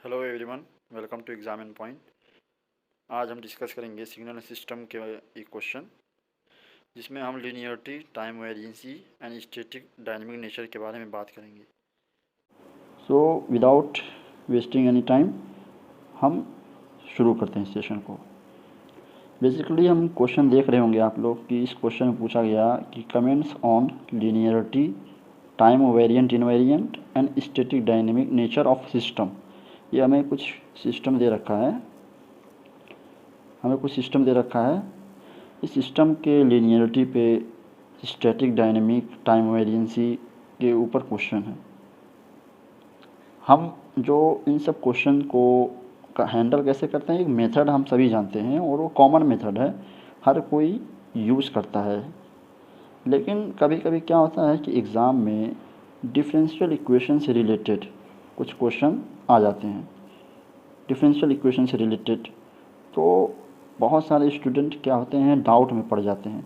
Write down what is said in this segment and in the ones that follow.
Hello everyone, welcome to exam in point. आज हम discuss करेंगे सिग्नल सिस्टम के एक क्वेश्चन जिसमें हम linearity, time variancy and static dynamic nature के बारे में बात करेंगे। So without wasting any time हम शुरू करते हैं सेशन को। बेसिकली हम क्वेश्चन देख रहे होंगे आप लोग कि इस क्वेश्चन में पूछा गया कि comments on linearity, time variant invariant and static dynamic nature of system. ये हमें कुछ सिस्टम दे रखा है इस सिस्टम के लीनियरिटी पे, स्टैटिक डायनेमिक, टाइम वेरिएंसी के ऊपर क्वेश्चन है। हम जो इन सब क्वेश्चन को का हैंडल कैसे करते हैं, एक मेथड हम सभी जानते हैं और वो कॉमन मेथड है, हर कोई यूज़ करता है। लेकिन कभी कभी क्या होता है कि एग्ज़ाम में डिफरेंशियल इक्वेशन से रिलेटेड कुछ क्वेश्चन आ जाते हैं। डिफरेंशियल इक्वेशन से रिलेटेड तो बहुत सारे स्टूडेंट क्या होते हैं, डाउट में पड़ जाते हैं।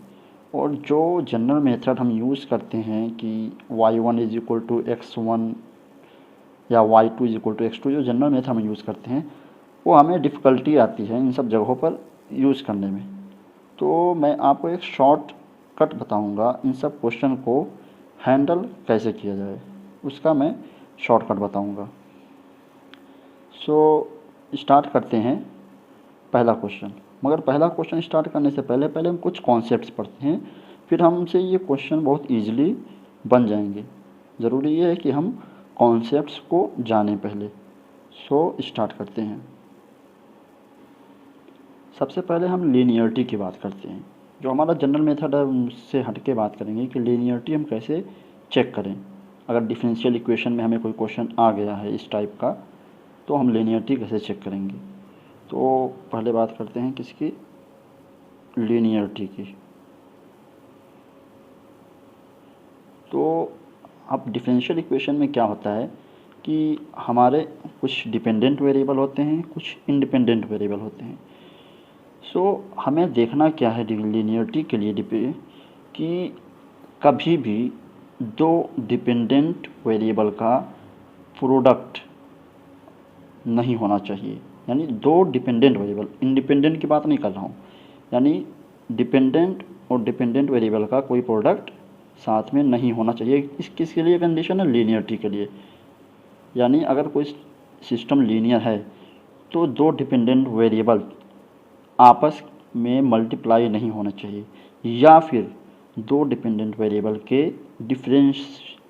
और जो जनरल मेथड हम यूज़ करते हैं कि y1 is equal to x1 या y2 is equal to x2, जो जनरल मेथड हम यूज़ करते हैं वो हमें डिफ़िकल्टी आती है इन सब जगहों पर यूज़ करने में। तो मैं आपको एक शॉर्ट कट बताऊंगा इन सब क्वेश्चन को हैंडल कैसे किया जाए, उसका मैं शॉर्टकट बताऊंगा। सो स्टार्ट करते हैं पहला क्वेश्चन। मगर पहला क्वेश्चन स्टार्ट करने से पहले हम कुछ कॉन्सेप्ट्स पढ़ते हैं, फिर हमसे ये क्वेश्चन बहुत इजीली बन जाएंगे। ज़रूरी ये है कि हम कॉन्सेप्ट्स को जानें पहले। सो स्टार्ट करते हैं। सबसे पहले हम लीनियरिटी की बात करते हैं। जो हमारा जनरल मेथड है उससे हट के बात करेंगे कि लीनियरिटी हम कैसे चेक करें। अगर डिफरेंशियल इक्वेशन में हमें कोई क्वेश्चन आ गया है इस टाइप का, तो हम लीनियरिटी कैसे चेक करेंगे। तो पहले बात करते हैं किसकी, लीनियरिटी की। तो अब डिफरेंशियल इक्वेशन में क्या होता है कि हमारे कुछ डिपेंडेंट वेरिएबल होते हैं, कुछ इंडिपेंडेंट वेरिएबल होते हैं। सो हमें देखना क्या है लीनियरिटी के लिए कि कभी भी दो डिपेंडेंट वेरिएबल का प्रोडक्ट नहीं होना चाहिए। यानी दो डिपेंडेंट वेरिएबल, इंडिपेंडेंट की बात नहीं कर रहा हूँ, यानी डिपेंडेंट और डिपेंडेंट वेरिएबल का कोई प्रोडक्ट साथ में नहीं होना चाहिए। किसके लिए कंडीशन है, लीनियरिटी के लिए। यानी अगर कोई सिस्टम लीनियर है तो दो डिपेंडेंट वेरिएबल आपस में मल्टीप्लाई नहीं होना चाहिए, या फिर दो डिपेंडेंट वेरिएबल के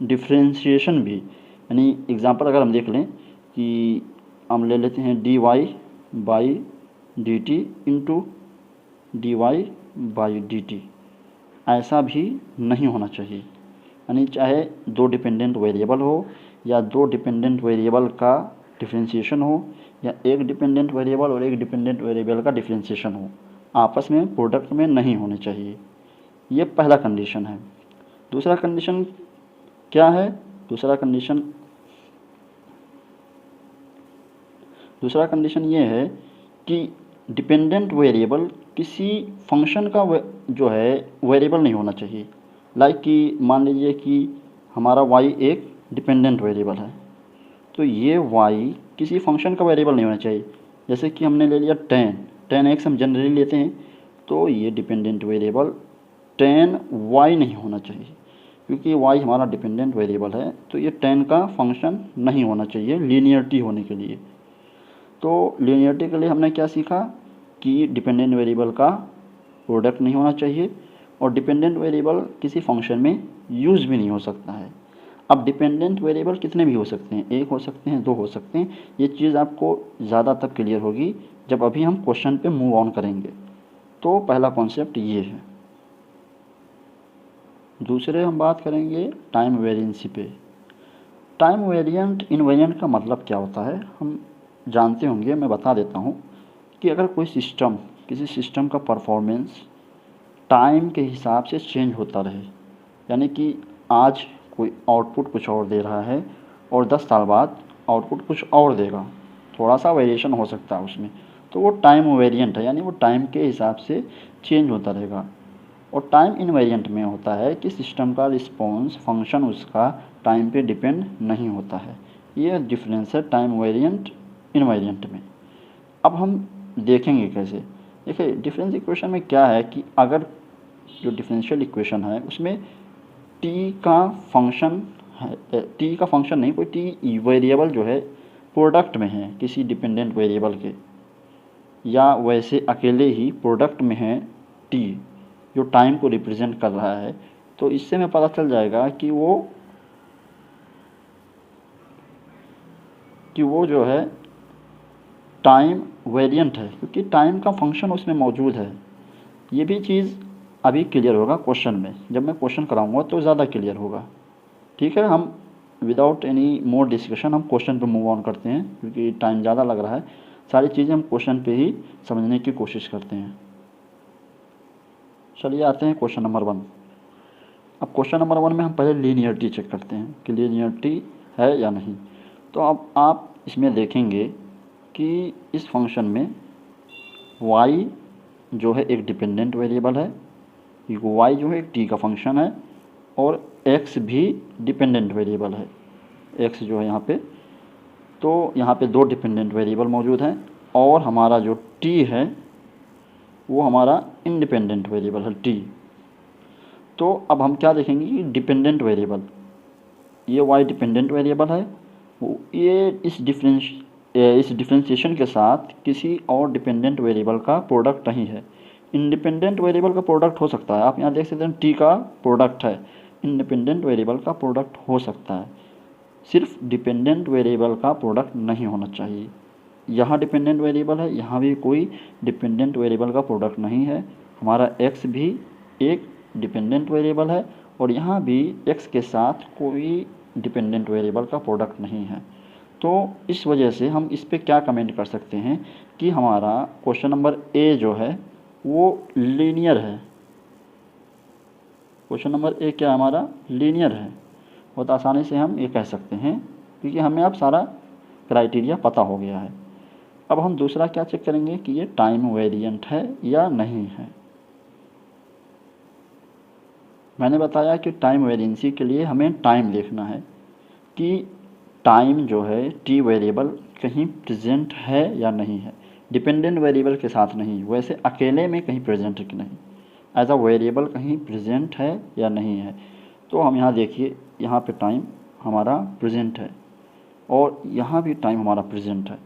डिफ्रेंशिएशन भी। यानी एग्जांपल अगर हम देख लें कि हम ले लेते हैं dy by d t into dy by d T, ऐसा भी नहीं होना चाहिए। यानी चाहे दो डिपेंडेंट वेरिएबल हो या दो डिपेंडेंट वेरिएबल का डिफ्रेंशिएशन हो, या एक डिपेंडेंट वेरिएबल और एक डिपेंडेंट वेरिएबल का डिफ्रेंशिएशन हो, आपस में प्रोडक्ट में नहीं होने चाहिए। ये पहला कंडीशन है। दूसरा कंडीशन क्या है, दूसरा कंडीशन ये है कि डिपेंडेंट वेरिएबल किसी फंक्शन का जो है वेरिएबल नहीं होना चाहिए। लाइक कि मान लीजिए कि हमारा y एक डिपेंडेंट वेरिएबल है, तो ये y किसी फंक्शन का वेरिएबल नहीं होना चाहिए। जैसे कि हमने ले लिया 10x हम जनरली लेते हैं, तो ये डिपेंडेंट वेरिएबल 10y नहीं होना चाहिए, क्योंकि y हमारा डिपेंडेंट वेरिएबल है, तो ये 10 का फंक्शन नहीं होना चाहिए लीनियरिटी होने के लिए। तो लीनियरिटी के लिए हमने क्या सीखा कि डिपेंडेंट वेरिएबल का प्रोडक्ट नहीं होना चाहिए, और डिपेंडेंट वेरिएबल किसी फंक्शन में यूज़ भी नहीं हो सकता है। अब डिपेंडेंट वेरिएबल कितने भी हो सकते हैं, एक हो सकते हैं, दो हो सकते हैं। ये चीज़ आपको ज़्यादा तब क्लियर होगी जब अभी हम क्वेश्चन पे मूव ऑन करेंगे। तो पहला कॉन्सेप्ट ये है। दूसरे हम बात करेंगे टाइम वेरिएंसी पे। टाइम वेरिएंट इनवेरिएंट का मतलब क्या होता है हम जानते होंगे, मैं बता देता हूँ कि अगर कोई सिस्टम, किसी सिस्टम का परफॉर्मेंस टाइम के हिसाब से चेंज होता रहे, यानी कि आज कोई आउटपुट कुछ और दे रहा है और 10 साल बाद आउटपुट कुछ और देगा, थोड़ा सा वेरिएशन हो सकता है उसमें, तो वो टाइम वेरिएंट है। यानी वो टाइम के हिसाब से चेंज होता रहेगा। और टाइम इनवेरिएंट में होता है कि सिस्टम का रिस्पॉन्स फंक्शन उसका टाइम पे डिपेंड नहीं होता है। ये डिफरेंस है टाइम वेरिएंट इनवेरिएंट में। अब हम देखेंगे कैसे। देखिए डिफरेंस इक्वेशन में क्या है कि अगर जो डिफरेंशियल इक्वेशन है उसमें टी का फंक्शन है, टी का फंक्शन नहीं, कोई टी वेरिएबल जो है प्रोडक्ट में है किसी डिपेंडेंट वेरिएबल के, या वैसे अकेले ही प्रोडक्ट में है टी जो टाइम को रिप्रेजेंट कर रहा है, तो इससे हमें पता चल जाएगा कि वो जो है टाइम वेरिएंट है, क्योंकि टाइम का फंक्शन उसमें मौजूद है। ये भी चीज़ अभी क्लियर होगा क्वेश्चन में, जब मैं क्वेश्चन कराऊंगा तो ज़्यादा क्लियर होगा। ठीक है, हम विदाउट एनी मोर डिस्कशन हम क्वेश्चन पर मूव ऑन करते हैं, क्योंकि टाइम ज़्यादा लग रहा है। सारी चीज़ें हम क्वेश्चन पे ही समझने की कोशिश करते हैं। चलिए आते हैं क्वेश्चन नंबर 1। अब क्वेश्चन नंबर 1 में हम पहले लीनियरिटी चेक करते हैं कि लीनियरिटी है या नहीं। तो अब आप इसमें देखेंगे कि इस फंक्शन में y जो है एक डिपेंडेंट वेरिएबल है, y जो है एक t का फंक्शन है, और x भी डिपेंडेंट वेरिएबल है, x जो है यहाँ पे। तो यहाँ पे 2 डिपेंडेंट वेरिएबल मौजूद हैं, और हमारा जो t है वो हमारा इंडिपेंडेंट वेरिएबल है t। तो अब हम क्या देखेंगे कि डिपेंडेंट वेरिएबल, ये y डिपेंडेंट वेरिएबल है, ये इस डिफरेंशिएशन के साथ किसी और डिपेंडेंट वेरिएबल का प्रोडक्ट नहीं है। इंडिपेंडेंट वेरिएबल का प्रोडक्ट हो सकता है, आप यहाँ देख सकते हैं टी का प्रोडक्ट है, इंडिपेंडेंट वेरिएबल का प्रोडक्ट हो सकता है, सिर्फ डिपेंडेंट वेरिएबल का प्रोडक्ट नहीं होना चाहिए। यहाँ डिपेंडेंट वेरिएबल है, यहाँ भी कोई डिपेंडेंट वेरिएबल का प्रोडक्ट नहीं है। हमारा x भी एक डिपेंडेंट वेरिएबल है, और यहाँ भी x के साथ कोई डिपेंडेंट वेरिएबल का प्रोडक्ट नहीं है। तो इस वजह से हम इस पे क्या कमेंट कर सकते हैं कि हमारा क्वेश्चन नंबर ए जो है वो लीनियर है। क्वेश्चन नंबर ए क्या हमारा लीनियर है, बहुत आसानी से हम ये कह सकते हैं, क्योंकि हमें अब सारा क्राइटेरिया पता हो गया है। अब हम दूसरा क्या चेक करेंगे कि ये टाइम वेरिएंट है या नहीं है। मैंने बताया कि टाइम वेरिएंसी के लिए हमें टाइम देखना है कि टाइम जो है टी वेरिएबल कहीं प्रेजेंट है या नहीं है, डिपेंडेंट वेरिएबल के साथ नहीं, वैसे अकेले में कहीं प्रेजेंट है कि नहीं, एज अ वेरिएबल कहीं प्रेजेंट है या नहीं है। तो हम यहाँ देखिए, यहाँ पे टाइम हमारा प्रेजेंट है, और यहाँ भी टाइम हमारा प्रेजेंट है।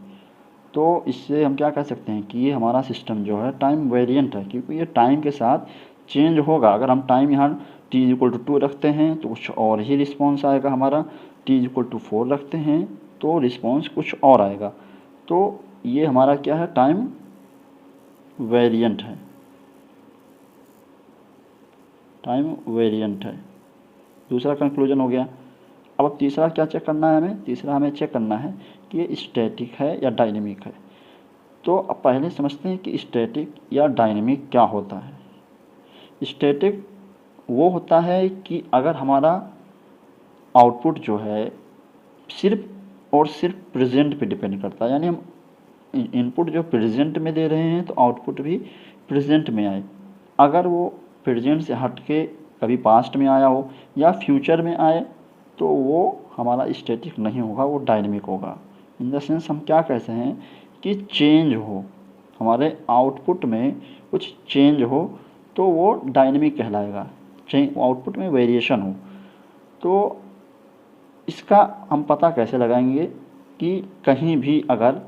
तो इससे हम क्या कह सकते हैं कि ये हमारा सिस्टम जो है टाइम वेरिएंट है, क्योंकि ये टाइम के साथ चेंज होगा। अगर हम टाइम यहाँ t=2 रखते हैं तो कुछ और ही रिस्पॉन्स आएगा हमारा, t=4 रखते हैं तो रिस्पॉन्स कुछ और आएगा। तो ये हमारा क्या है, टाइम वेरिएंट है, टाइम वेरिएंट है। दूसरा कंक्लूजन हो गया। अब तीसरा क्या चेक करना है हमें, तीसरा हमें चेक करना है कि ये स्टैटिक है या डायनेमिक है। तो अब पहले समझते हैं कि स्टैटिक या डायनेमिक क्या होता है। स्टैटिक वो होता है कि अगर हमारा आउटपुट जो है सिर्फ और सिर्फ प्रेजेंट पे डिपेंड करता है, यानी हम इनपुट जो प्रेजेंट में दे रहे हैं तो आउटपुट भी प्रेजेंट में आए। अगर वो प्रेजेंट से हट के कभी पास्ट में आया हो या फ्यूचर में आए तो वो हमारा स्टैटिक नहीं होगा, वो डायनेमिक होगा। इन द सेंस हम क्या कहते हैं कि चेंज हो, हमारे आउटपुट में कुछ चेंज हो तो वो डायनेमिक कहलाएगा, आउटपुट में वेरिएशन हो। तो इसका हम पता कैसे लगाएंगे कि कहीं भी अगर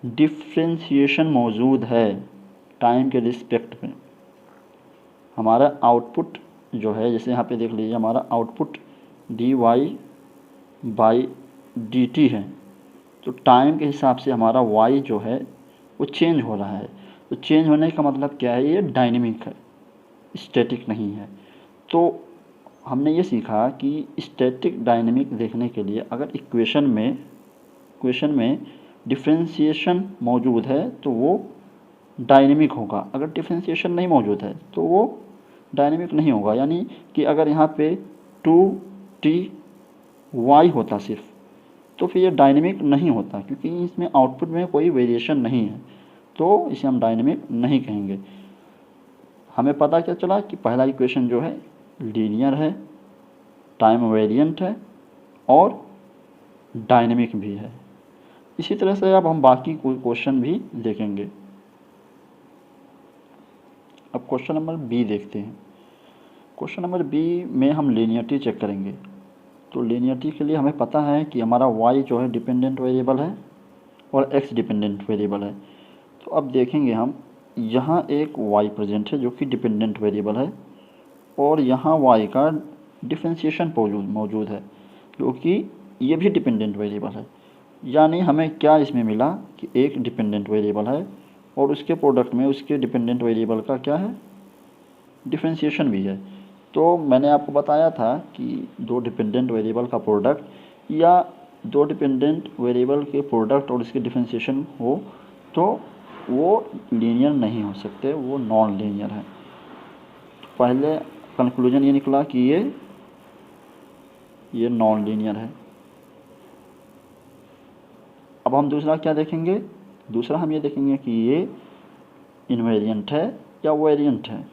डिफ्रेंशिएशन मौजूद है टाइम के रिस्पेक्ट में, हमारा आउटपुट जो है, जैसे यहाँ पे देख लीजिए हमारा आउटपुट dy/dt है, तो टाइम के हिसाब से हमारा y जो है वो चेंज हो रहा है। तो चेंज होने का मतलब क्या है, ये डायनेमिक है, स्टैटिक नहीं है। तो हमने ये सीखा कि स्टैटिक डायनेमिक देखने के लिए अगर इक्वेशन में डिफरेंशिएशन मौजूद है तो वो डायनेमिक होगा, अगर डिफरेंशिएशन नहीं मौजूद है तो वो डायनेमिक नहीं होगा। यानी कि अगर यहाँ पे 2ty होता सिर्फ, तो फिर ये डायनेमिक नहीं होता, क्योंकि इसमें आउटपुट में कोई वेरिएशन नहीं है, तो इसे हम डायनेमिक नहीं कहेंगे। हमें पता क्या चला कि पहला इक्वेशन जो है लीनियर है, टाइम वेरिएंट है और डायनेमिक भी है। इसी तरह से अब हम बाकी कोई क्वेश्चन भी देखेंगे। अब क्वेश्चन नंबर बी देखते हैं। क्वेश्चन नंबर बी में हम लीनियरिटी चेक करेंगे। तो लीनियरिटी के लिए हमें पता है कि हमारा y जो है डिपेंडेंट वेरिएबल है और x डिपेंडेंट वेरिएबल है। तो अब देखेंगे हम, यहाँ एक y प्रेजेंट है जो कि डिपेंडेंट वेरिएबल है और यहाँ y का डिफरेंशिएशन मौजूद है जो कि ये भी डिपेंडेंट वेरिएबल है। यानी हमें क्या इसमें मिला कि एक डिपेंडेंट वेरिएबल है और उसके प्रोडक्ट में उसके डिपेंडेंट वेरिएबल का क्या है, डिफरेंशिएशन भी है। तो मैंने आपको बताया था कि दो डिपेंडेंट वेरिएबल का प्रोडक्ट या दो डिपेंडेंट वेरिएबल के प्रोडक्ट और इसके डिफरेंशिएशन हो तो वो लीनियर नहीं हो सकते, वो नॉन लीनियर है। पहले कंक्लूजन ये निकला कि ये नॉन लीनियर है। अब हम दूसरा क्या देखेंगे, दूसरा हम ये देखेंगे कि ये इनवेरिएंट है या वेरिएंट है।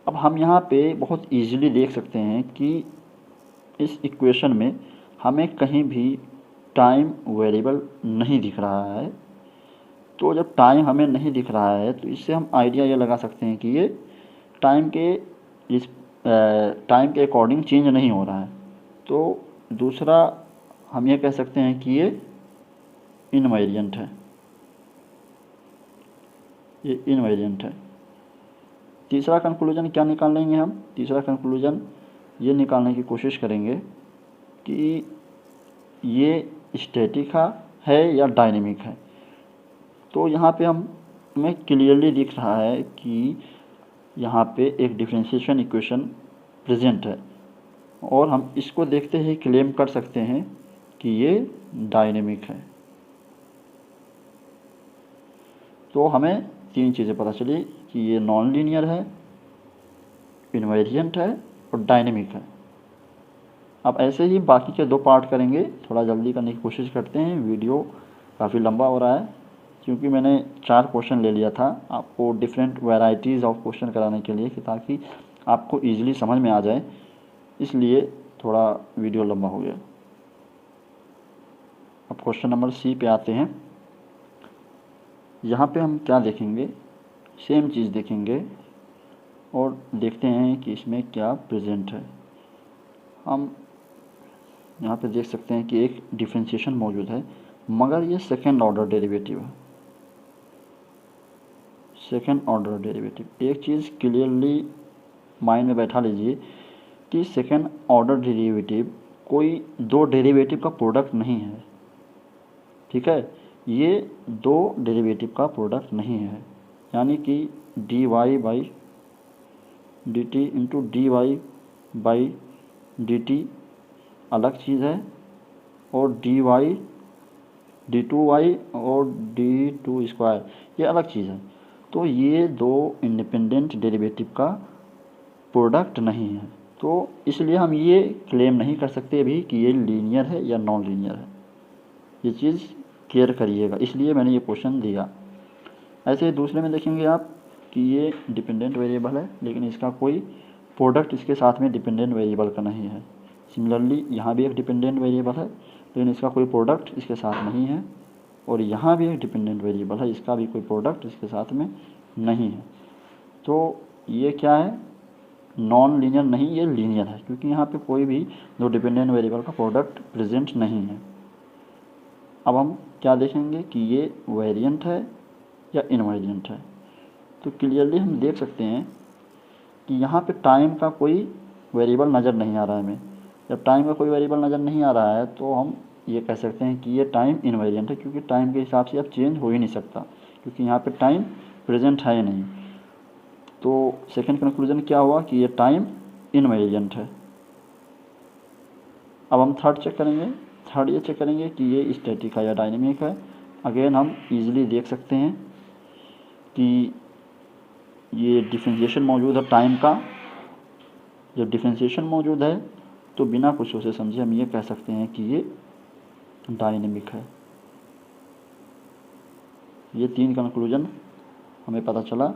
अब हम यहाँ पे बहुत इजीली देख सकते हैं कि इस इक्वेशन में हमें कहीं भी टाइम वेरिएबल नहीं दिख रहा है। तो जब टाइम हमें नहीं दिख रहा है तो इससे हम आइडिया ये लगा सकते हैं कि ये टाइम के अकॉर्डिंग चेंज नहीं हो रहा है। तो दूसरा हम ये कह सकते हैं कि ये इनवेरिएंट है, ये इनवेरिएंट है। तीसरा कंक्लूजन क्या निकाल लेंगे हम, तीसरा कंक्लूजन ये निकालने की कोशिश करेंगे कि ये स्टैटिक है या डायनेमिक है। तो यहाँ पे हमें क्लियरली दिख रहा है कि यहाँ पे एक डिफरेंशिएशन इक्वेशन प्रेजेंट है और हम इसको देखते ही क्लेम कर सकते हैं कि ये डायनेमिक है। तो हमें तीन चीज़ें पता चली कि ये नॉन लीनियर है, इनवेरिएंट है और डायनेमिक है। अब ऐसे ही बाकी के दो पार्ट करेंगे, थोड़ा जल्दी करने की कोशिश करते हैं, वीडियो काफ़ी लंबा हो रहा है क्योंकि मैंने 4 क्वेश्चन ले लिया था आपको डिफरेंट वैरायटीज़ ऑफ क्वेश्चन कराने के लिए कि ताकि आपको ईजिली समझ में आ जाए, इसलिए थोड़ा वीडियो लंबा हो गया। अब क्वेश्चन नंबर सी पे आते हैं। यहाँ पे हम क्या देखेंगे, सेम चीज़ देखेंगे और देखते हैं कि इसमें क्या प्रेजेंट है। हम यहाँ पे देख सकते हैं कि एक डिफरेंशिएशन मौजूद है मगर ये सेकेंड ऑर्डर डेरिवेटिव है, सेकेंड ऑर्डर डेरिवेटिव। एक चीज़ क्लियरली माइंड में बैठा लीजिए कि सेकेंड ऑर्डर डेरिवेटिव कोई दो डेरिवेटिव का प्रोडक्ट नहीं है, ठीक है, ये दो डेरिवेटिव का प्रोडक्ट नहीं है। यानी कि d y by d t into d y by d t अलग चीज़ है और d y d two y और डी टू स्क्वायर ये अलग चीज़ है। तो ये दो इंडिपेंडेंट डेरिवेटिव का प्रोडक्ट नहीं है। तो इसलिए हम ये क्लेम नहीं कर सकते भी कि ये लीनियर है या नॉन लीनियर है। ये चीज़ केयर करिएगा, इसलिए मैंने ये क्वेश्चन दिया। ऐसे ही दूसरे में देखेंगे आप कि ये डिपेंडेंट वेरिएबल है लेकिन इसका कोई प्रोडक्ट इसके साथ में डिपेंडेंट वेरिएबल का नहीं है। सिमिलरली यहाँ भी एक डिपेंडेंट वेरिएबल है लेकिन इसका कोई प्रोडक्ट इसके साथ नहीं है और यहाँ भी एक डिपेंडेंट वेरिएबल है, इसका भी कोई प्रोडक्ट इसके साथ में नहीं है। तो ये क्या है, नॉन लीनियर नहीं, ये लीनियर है क्योंकि यहाँ पे कोई भी दो डिपेंडेंट वेरिएबल का प्रोडक्ट प्रेजेंट नहीं है। अब हम क्या देखेंगे कि ये वेरिएंट है या इनवेरिएंट है। तो क्लियरली हम देख सकते हैं कि यहाँ पे टाइम का कोई वेरिएबल नज़र नहीं आ रहा है हमें। जब टाइम का कोई वेरिएबल नज़र नहीं आ रहा है तो हम ये कह सकते हैं कि ये टाइम इनवेरिएंट है क्योंकि टाइम के हिसाब से अब चेंज हो ही नहीं सकता क्योंकि यहाँ पे टाइम प्रेजेंट है ही नहीं। तो सेकंड कंक्लूजन क्या हुआ कि ये टाइम इनवेरिएंट है। अब हम थर्ड चेक करेंगे, थर्ड ये चेक करेंगे कि ये स्टैटिक है या डायनेमिक है। अगेन हम इजीली देख सकते हैं कि ये डिफरेंशिएशन मौजूद है टाइम का। जब डिफरेंशिएशन मौजूद है तो बिना कुछ सोचे समझे हम ये कह सकते हैं कि ये डायनेमिक है। ये तीन कंक्लूजन हमें पता चला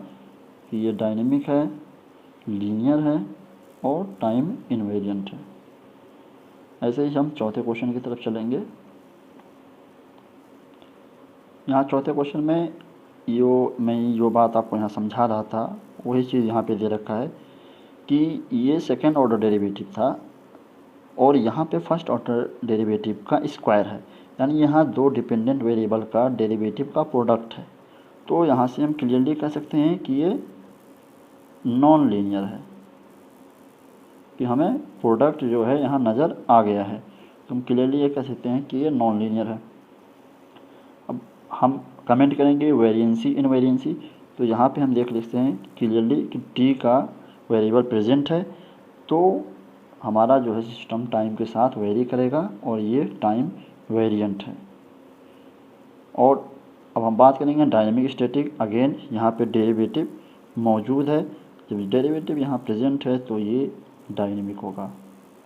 कि ये डायनेमिक है, लीनियर है और टाइम इनवेरिएंट है। ऐसे ही हम चौथे क्वेश्चन की तरफ चलेंगे। यहाँ चौथे क्वेश्चन में मैं जो बात आपको यहाँ समझा रहा था वही चीज़ यहाँ पे दे रखा है कि ये सेकेंड ऑर्डर डेरिवेटिव था और यहाँ पे फर्स्ट ऑर्डर डेरिवेटिव का स्क्वायर है, यानी यहाँ दो डिपेंडेंट वेरिएबल का डेरिवेटिव का प्रोडक्ट है। तो यहाँ से हम क्लियरली कह सकते हैं कि ये नॉन लीनियर है, कि हमें प्रोडक्ट जो है यहाँ नज़र आ गया है। तो हम क्लियरली ये कह सकते हैं कि ये नॉन लीनियर है। अब हम कमेंट करेंगे वेरिएंसी इनवेरिएंसी, तो यहाँ पे हम देख लेते हैं क्लियरली कि टी का वेरिएबल प्रेजेंट है, तो हमारा जो है सिस्टम टाइम के साथ वेरी करेगा और ये टाइम वेरिएंट है। और अब हम बात करेंगे डायनेमिक स्टैटिक। अगेन यहाँ पे डेरिवेटिव मौजूद है, जब डेरिवेटिव यहाँ प्रेजेंट है तो ये डायनेमिक होगा।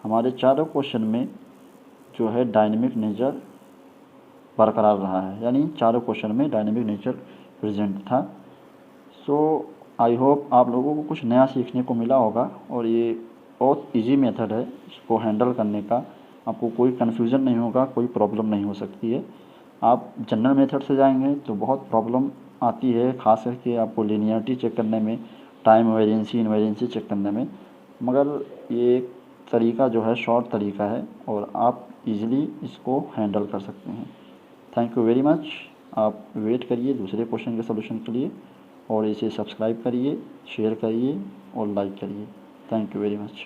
हमारे चारों क्वेश्चन में जो है डायनेमिक नेचर बरकरार रहा है, यानी चारों क्वेश्चन में डायनेमिक नेचर प्रेजेंट था। सो आई होप आप लोगों को कुछ नया सीखने को मिला होगा और ये बहुत इजी मेथड है इसको हैंडल करने का। आपको कोई कन्फ्यूज़न नहीं होगा, कोई प्रॉब्लम नहीं हो सकती है। आप जनरल मेथड से जाएंगे तो बहुत प्रॉब्लम आती है, ख़ास करके आपको लीनियरिटी चेक करने में, टाइम वेरिएंसी इनवेरिएंसी चेक करने में। मगर ये एक तरीका जो है शॉर्ट तरीका है और आप इजीली इसको हैंडल कर सकते हैं। Thank you very much. आप वेट करिए दूसरे क्वेश्चन के सलूशन के लिए और इसे सब्सक्राइब करिए, शेयर करिए और लाइक करिए। Thank you very much.